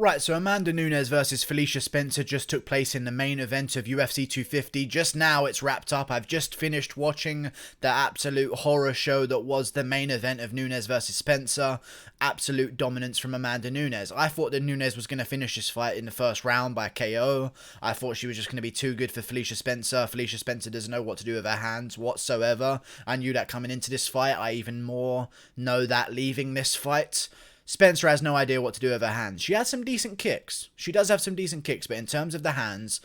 Right, so Amanda Nunes versus Felicia Spencer just took place in the main event of UFC 250. Just now it's wrapped up. I've just finished watching the absolute horror show that was the main event of Nunes versus Spencer. Absolute dominance from Amanda Nunes. I thought that Nunes was going to finish this fight in the first round by KO. I thought she was just going to be too good for Felicia Spencer. Felicia Spencer doesn't know what to do with her hands whatsoever. I knew that coming into this fight. I even more know that leaving this fight. Spencer has no idea what to do with her hands. She has some decent kicks. She does have some decent kicks, but in terms of the hands,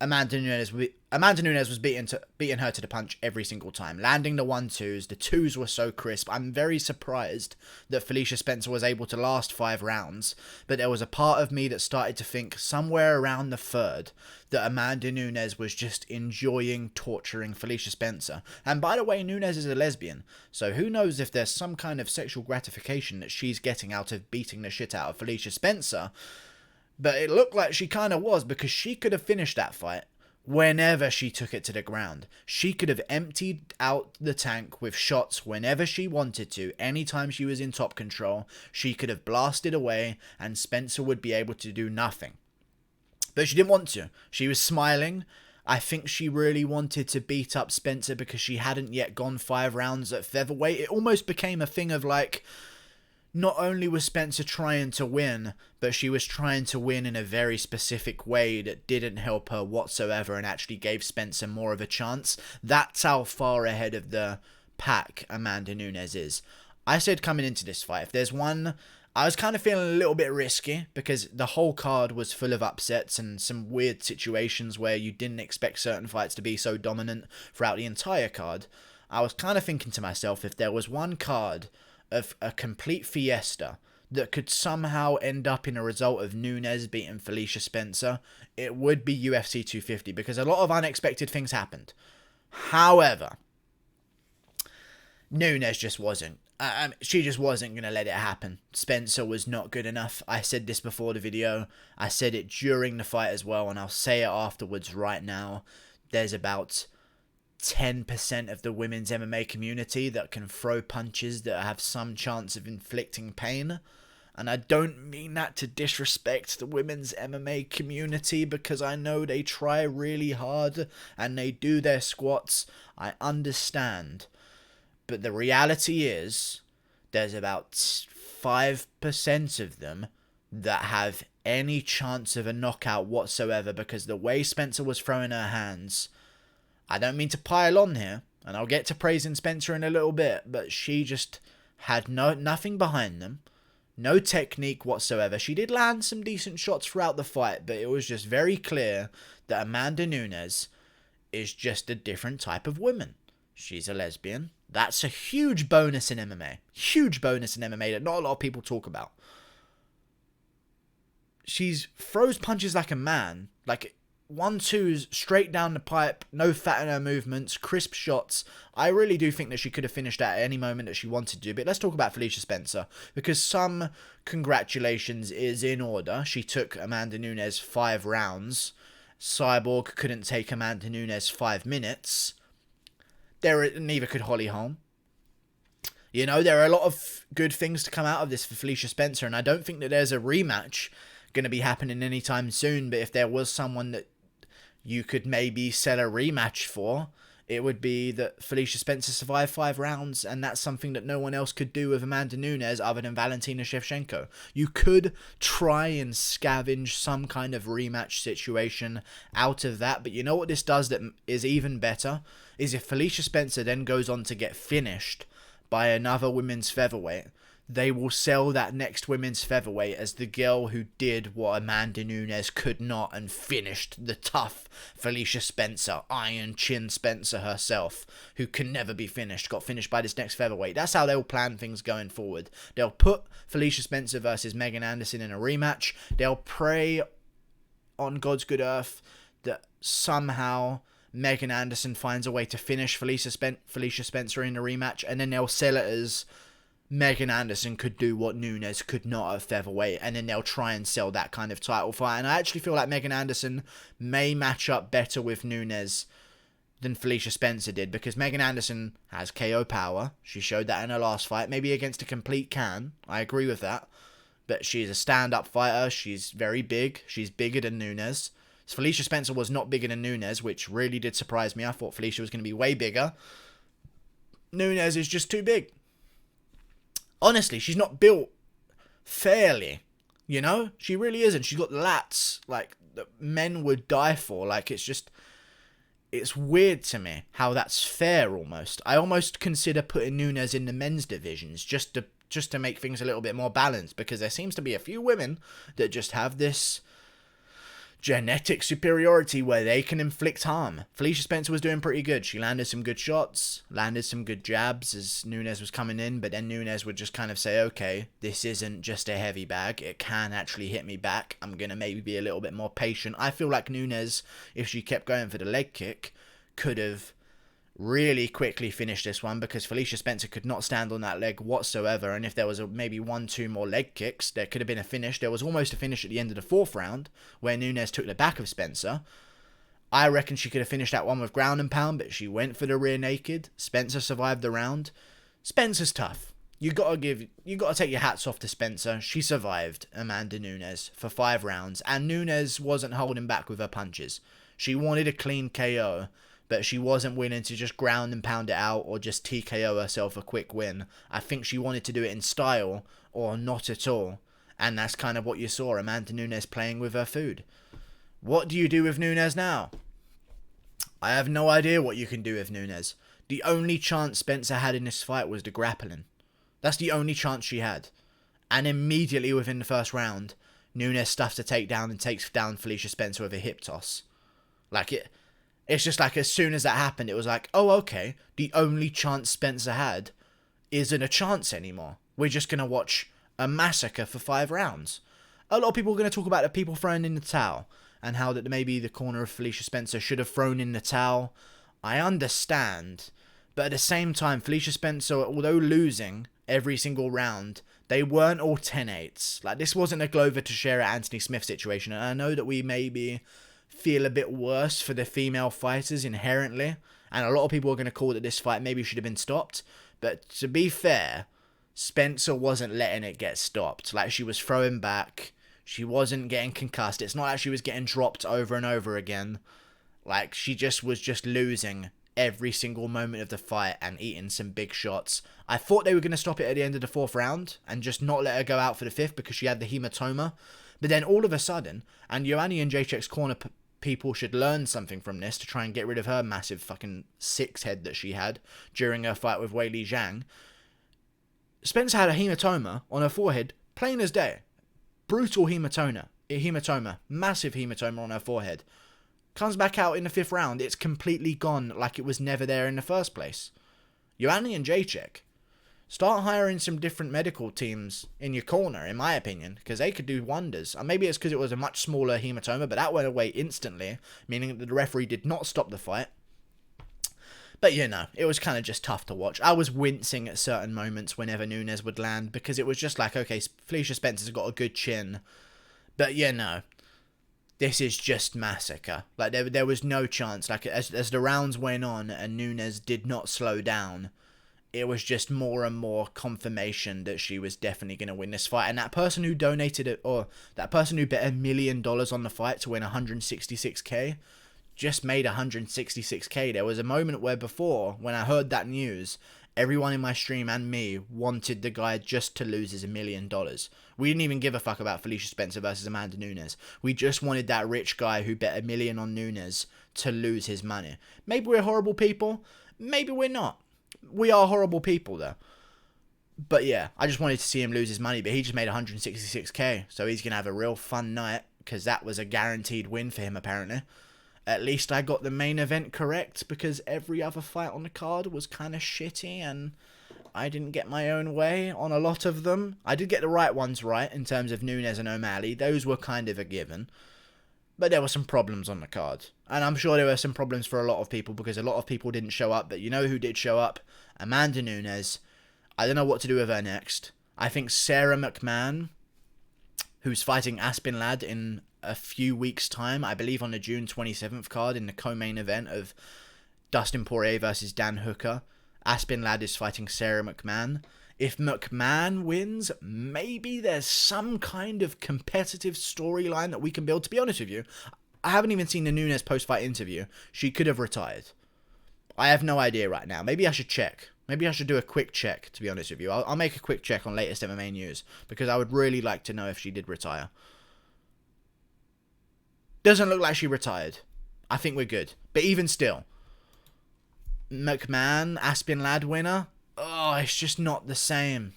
Amanda Nunes was beating her to the punch every single time. Landing the 1-2s. The 2s were so crisp. I'm very surprised that Felicia Spencer was able to last 5 rounds. But there was a part of me that started to think somewhere around the 3rd that Amanda Nunes was just enjoying torturing Felicia Spencer. And by the way, Nunes is a lesbian. So who knows if there's some kind of sexual gratification that she's getting out of beating the shit out of Felicia Spencer. But it looked like she kind of was, because she could have finished that fight whenever she took it to the ground. She could have emptied out the tank with shots whenever she wanted to. Anytime she was in top control, she could have blasted away and Spencer would be able to do nothing. But she didn't want to. She was smiling. I think she really wanted to beat up Spencer because she hadn't yet gone 5 rounds at featherweight. It almost became a thing of like, not only was Spencer trying to win, but she was trying to win in a very specific way that didn't help her whatsoever and actually gave Spencer more of a chance. That's how far ahead of the pack Amanda Nunes is. I said coming into this fight, if there's one, I was kind of feeling a little bit risky because the whole card was full of upsets and some weird situations where you didn't expect certain fights to be so dominant throughout the entire card. I was kind of thinking to myself, if there was one card of a complete fiesta that could somehow end up in a result of Nunes beating Felicia Spencer, it would be UFC 250, because a lot of unexpected things happened. However, Nunes just wasn't. She just wasn't going to let it happen. Spencer was not good enough. I said this before the video. I said it during the fight as well, and I'll say it afterwards right now. There's about 10% of the women's MMA community that can throw punches that have some chance of inflicting pain. And I don't mean that to disrespect the women's MMA community, because I know they try really hard and they do their squats. I understand. But the reality is, there's about 5% of them that have any chance of a knockout whatsoever, because the way Spencer was throwing her hands, I don't mean to pile on here, and I'll get to praising Spencer in a little bit, but she just had nothing behind them. No technique whatsoever. She did land some decent shots throughout the fight, but it was just very clear that Amanda Nunes is just a different type of woman. She's a lesbian. That's a huge bonus in MMA. Huge bonus in MMA that not a lot of people talk about. She throws punches like a man. Like 1-2s straight down the pipe, no fat in her movements, crisp shots. I really do think that she could have finished at any moment that she wanted to. But let's talk about Felicia Spencer, because some congratulations is in order. She took Amanda Nunes 5 rounds. Cyborg couldn't take Amanda Nunes 5 minutes. Neither could Holly Holm. You know, there are a lot of good things to come out of this for Felicia Spencer, and I don't think that there's a rematch going to be happening anytime soon. But if there was someone that you could maybe sell a rematch for, it would be that Felicia Spencer survived 5 rounds, and that's something that no one else could do with Amanda Nunes other than Valentina Shevchenko. You could try and scavenge some kind of rematch situation out of that, but you know what this does that is even better? Is if Felicia Spencer then goes on to get finished by another women's featherweight, they will sell that next women's featherweight as the girl who did what Amanda Nunes could not and finished the tough Felicia Spencer, Iron Chin Spencer herself, who can never be finished, got finished by this next featherweight. That's how they'll plan things going forward. They'll put Felicia Spencer versus Megan Anderson in a rematch. They'll pray on God's good earth that somehow Megan Anderson finds a way to finish Felicia Spencer in a rematch, and then they'll sell it as Megan Anderson could do what Nunes could not at featherweight, and then they'll try and sell that kind of title fight. And I actually feel like Megan Anderson may match up better with Nunes than Felicia Spencer did, because Megan Anderson has KO power. She showed that in her last fight, maybe against a complete can. I agree with that. but she's a stand-up fighter. She's very big. She's bigger than Nunes. Felicia Spencer was not bigger than Nunes, which really did surprise me. I thought Felicia was going to be way bigger. Nunes is just too big. Honestly, she's not built fairly, you know? She really isn't. She's got lats, like, that men would die for. Like, it's weird to me how that's fair, almost. I almost consider putting Nunes in the men's divisions just to make things a little bit more balanced, because there seems to be a few women that just have this genetic superiority where they can inflict harm. Felicia Spencer was doing pretty good. She landed some good shots, landed some good jabs as Nunes was coming in, but then Nunes would just kind of say, okay, this isn't just a heavy bag. It can actually hit me back. I'm going to maybe be a little bit more patient. I feel like Nunes, if she kept going for the leg kick, could have really quickly finished this one, because Felicia Spencer could not stand on that leg whatsoever, and if there was maybe 1-2 more leg kicks, there could have been a finish. There was almost a finish at the end of the 4th round where Nunes took the back of Spencer. I reckon she could have finished that one with ground and pound, but she went for the rear naked. Spencer survived the round. Spencer's tough. You gotta take your hats off to Spencer. She survived Amanda Nunes for 5 rounds, and Nunes wasn't holding back with her punches. She wanted a clean KO, but she wasn't willing to just ground and pound it out or just TKO herself a quick win. I think she wanted to do it in style or not at all. And that's kind of what you saw, Amanda Nunes playing with her food. What do you do with Nunes now? I have no idea what you can do with Nunes. The only chance Spencer had in this fight was the grappling. That's the only chance she had. And immediately within the first round, Nunes stuffs a takedown and takes down Felicia Spencer with a hip toss. It's just like, as soon as that happened, it was like, oh, okay, the only chance Spencer had isn't a chance anymore. We're just going to watch a massacre for 5 rounds. A lot of people are going to talk about the people throwing in the towel, and how that maybe the corner of Felicia Spencer should have thrown in the towel. I understand, but at the same time, Felicia Spencer, although losing every single round, they weren't all 10-8s. Like, this wasn't a Glover Teixeira Anthony Smith situation, and I know that we maybe feel a bit worse for the female fighters inherently, and a lot of people are going to call that this fight maybe should have been stopped, but to be fair, Spencer wasn't letting it get stopped. Like, she was throwing back, she wasn't getting concussed. It's not like she was getting dropped over and over again. Like, she just was losing every single moment of the fight and eating some big shots. I thought they were going to stop it at the end of the 4th round and just not let her go out for the 5th because she had the hematoma, but then all of a sudden, and Joanna and Jacek's corner people should learn something from this to try and get rid of her massive fucking 6 head that she had during her fight with Weili Zhang. Spencer had a hematoma on her forehead, plain as day. Brutal hematoma, massive hematoma on her forehead. Comes back out in the 5th round, it's completely gone like it was never there in the first place. Joanna and Jacek, start hiring some different medical teams in your corner, in my opinion, because they could do wonders. And maybe it's because it was a much smaller hematoma, but that went away instantly, meaning that the referee did not stop the fight. But, you know, it was kind of just tough to watch. I was wincing at certain moments whenever Nunes would land, because it was just like, okay, Felicia Spencer's got a good chin. But, you know, this is just massacre. Like, there was no chance. Like, as the rounds went on and Nunes did not slow down, it was just more and more confirmation that she was definitely going to win this fight. And that person who donated it, or that person who bet $1 million on the fight to win 166k, just made 166k. There was a moment where before, when I heard that news, everyone in my stream and me wanted the guy just to lose his $1 million. We didn't even give a fuck about Felicia Spencer versus Amanda Nunes. We just wanted that rich guy who bet $1 million on Nunes to lose his money. Maybe we're horrible people. Maybe we're not. We are horrible people, though. But yeah, I just wanted to see him lose his money, but he just made 166k, so he's going to have a real fun night, because that was a guaranteed win for him, apparently. At least I got the main event correct, because every other fight on the card was kind of shitty, and I didn't get my own way on a lot of them. I did get the right ones right, in terms of Nunes and O'Malley. Those were kind of a given. But there were some problems on the card. And I'm sure there were some problems for a lot of people, because a lot of people didn't show up. But you know who did show up? Amanda Nunes. I don't know what to do with her next. I think Sarah McMahon, who's fighting Aspen Ladd in a few weeks' time, I believe on the June 27th card in the co-main event of Dustin Poirier versus Dan Hooker. Aspen Ladd is fighting Sarah McMahon. If McMahon wins, maybe there's some kind of competitive storyline that we can build. To be honest with you, I haven't even seen the Nunes post-fight interview. She could have retired. I have no idea right now. Maybe I should check. Maybe I should do a quick check, to be honest with you. I'll make a quick check on latest MMA news, because I would really like to know if she did retire. Doesn't look like she retired. I think we're good. But even still, McMahon, Aspen Ladd winner, oh, it's just not the same.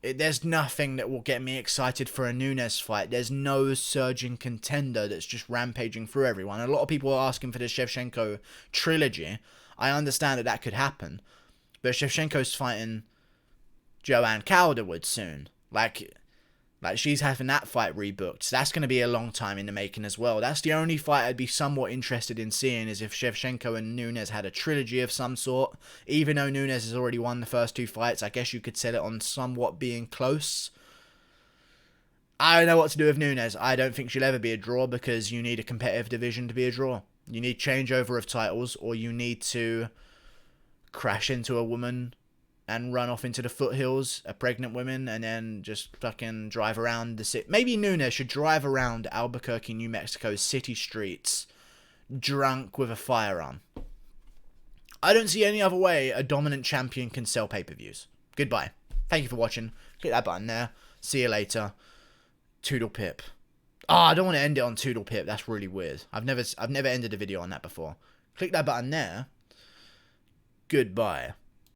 There's nothing that will get me excited for a Nunes fight. There's no surging contender that's just rampaging through everyone. A lot of people are asking for the Shevchenko trilogy. I understand that could happen. But Shevchenko's fighting Joanne Calderwood soon. Like she's having that fight rebooked. So that's going to be a long time in the making as well. That's the only fight I'd be somewhat interested in seeing, is if Shevchenko and Nunes had a trilogy of some sort. Even though Nunes has already won the first 2 fights, I guess you could set it on somewhat being close. I don't know what to do with Nunes. I don't think she'll ever be a draw, because you need a competitive division to be a draw. You need changeover of titles, or you need to crash into a woman and run off into the foothills, a pregnant woman, and then just fucking drive around the city. Maybe Nunes should drive around Albuquerque, New Mexico's city streets, drunk with a firearm. I don't see any other way a dominant champion can sell pay-per-views. Goodbye. Thank you for watching. Click that button there. See you later. Toodle pip. Oh, I don't want to end it on Toodle pip. That's really weird. I've never ended a video on that before. Click that button there. Goodbye.